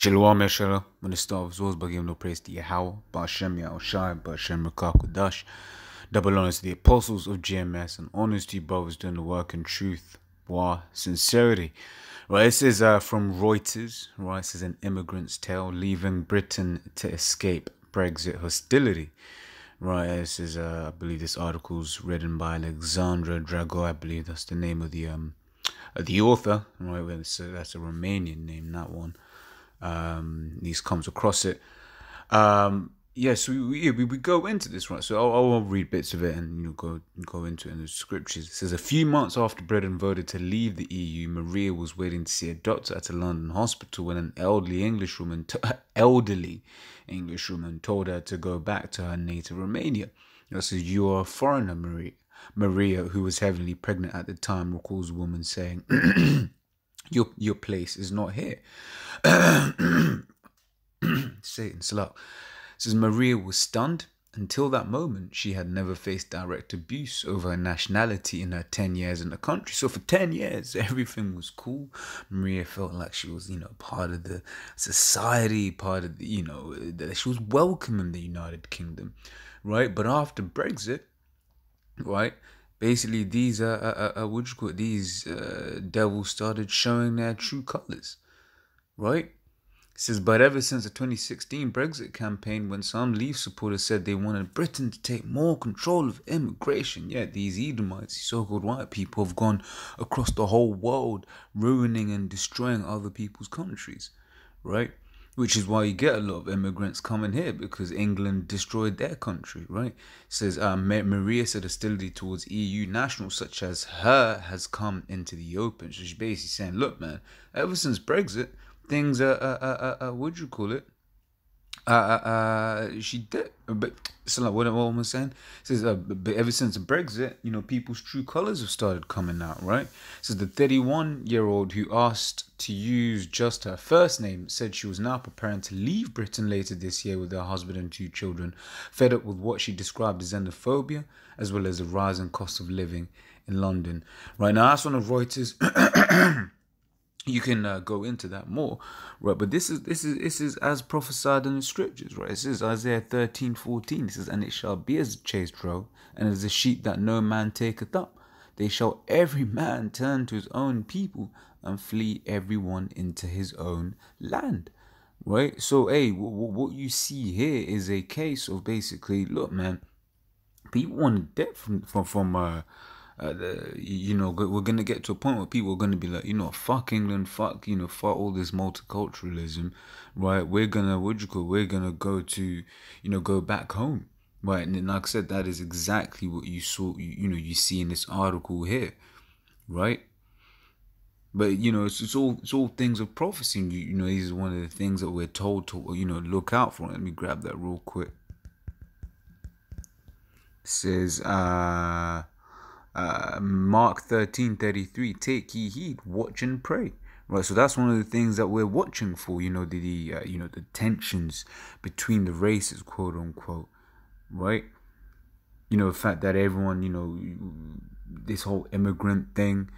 Shalom Yashala, when the start of Zos by giving no praise to Yahweh, Ba'ashem Yahushai, Ba'ashem Rakakwadash. Double honors to the apostles of GMS and honors to you brothers doing the work in truth, sincerity. Right, this is from Reuters, right? This is an immigrant's tale, leaving Britain to escape Brexit hostility. Right, this is I believe this article's written by Alexandra Drago. I believe that's the name of the author. Right, that's a Romanian name, that one. These comes across it. So we go into this, right? So I'll read bits of it and go into it in the scriptures. It says, a few months after Britain voted to leave the EU, Maria was waiting to see a doctor at a London hospital when an elderly Englishwoman told her to go back to her native Romania. It says, "You are a foreigner, Maria." Maria, who was heavily pregnant at the time, recalls the woman saying, Your place is not here. Satan, slap. Says Maria was stunned. Until that moment, she had never faced direct abuse over her nationality in her 10 years in the country. So for 10 years, everything was cool. Maria felt like she was, part of the society, part of the, that she was welcome in the United Kingdom, right? But after Brexit, right? Basically, these devils started showing their true colors, right? It says, but ever since the 2016 Brexit campaign, when some Leave supporters said they wanted Britain to take more control of immigration, yet these Edomites, so-called white people, have gone across the whole world, ruining and destroying other people's countries, right? Which is why you get a lot of immigrants coming here, because England destroyed their country, right? It says, Maria said hostility towards EU nationals such as her has come into the open. So she's basically saying, look, man, ever since Brexit, things she did, but so like what am I saying? It says, but ever since Brexit, people's true colors have started coming out, right? It says the 31-year-old who asked to use just her first name said she was now preparing to leave Britain later this year with her husband and 2 children, fed up with what she described as xenophobia, as well as the rising cost of living in London. Right now, that's one of Reuters. You can go into that more, right? But this is as prophesied in the scriptures, right? It says Isaiah 13:14. It says, and it shall be as a chased roe, and as a sheep that no man taketh up. They shall every man turn to his own people, and flee every one into his own land, right? So, hey, what you see here is a case of basically, look, man, people want to debt from we're gonna get to a point where people are gonna be like, fuck England, fuck all this multiculturalism, right? We're gonna go to, go back home, right? And then, like I said, that is exactly what you saw, you see in this article here, right? But it's all things of prophecy. These are one of the things that we're told to look out for. Let me grab that real quick. It says Mark 13:33, take ye heed, watch and pray. Right, so that's one of the things that we're watching for. The tensions between the races, quote unquote, right? The fact that everyone, this whole immigrant thing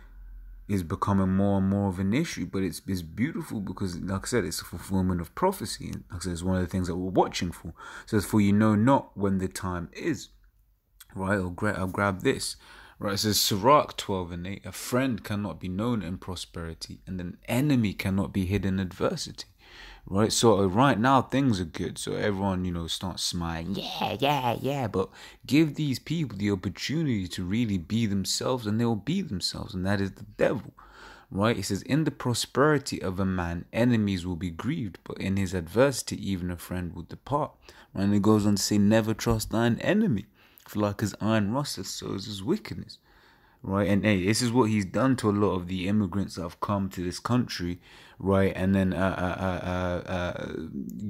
is becoming more and more of an issue, but it's beautiful because, like I said, it's a fulfillment of prophecy. And like I said, it's one of the things that we're watching for. So it's for not when the time is, right? I'll grab this. Right, it says Sirach 12:8, a friend cannot be known in prosperity, and an enemy cannot be hidden in adversity. Right, so right now things are good, so everyone, starts smiling, yeah, but give these people the opportunity to really be themselves, and they'll be themselves, and that is the devil. Right, it says, in the prosperity of a man, enemies will be grieved, but in his adversity, even a friend will depart. Right, and it goes on to say, never trust thine enemy. For like as iron rusteth, so is his wickedness, right? And hey, this is what he's done to a lot of the immigrants that have come to this country, right? And then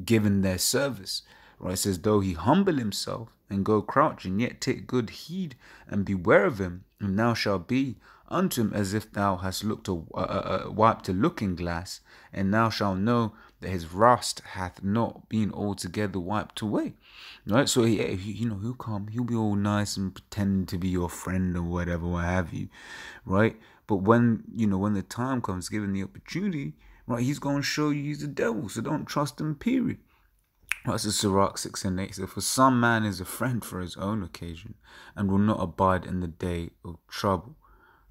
given their service, right? It says, though he humble himself and go crouching, yet take good heed and beware of him, and thou shalt be unto him as if thou hast wiped a looking glass, and thou shalt know that his rust hath not been altogether wiped away. Right, so he'll come, he'll be all nice and pretend to be your friend or whatever, what have you, right? But when the time comes, given the opportunity, right? He's going to show you he's the devil, so don't trust him, period. That's a Sirach 6:8. So for some man is a friend for his own occasion, and will not abide in the day of trouble,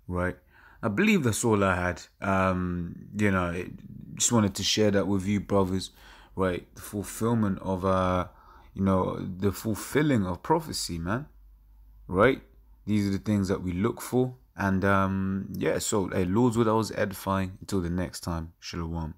right? I believe that's all I had. Just wanted to share that with you, brothers, right? The fulfillment of, the fulfilling of prophecy, man, right? These are the things that we look for. And, so, hey, Lord's what I was edifying. Until the next time, Shalom.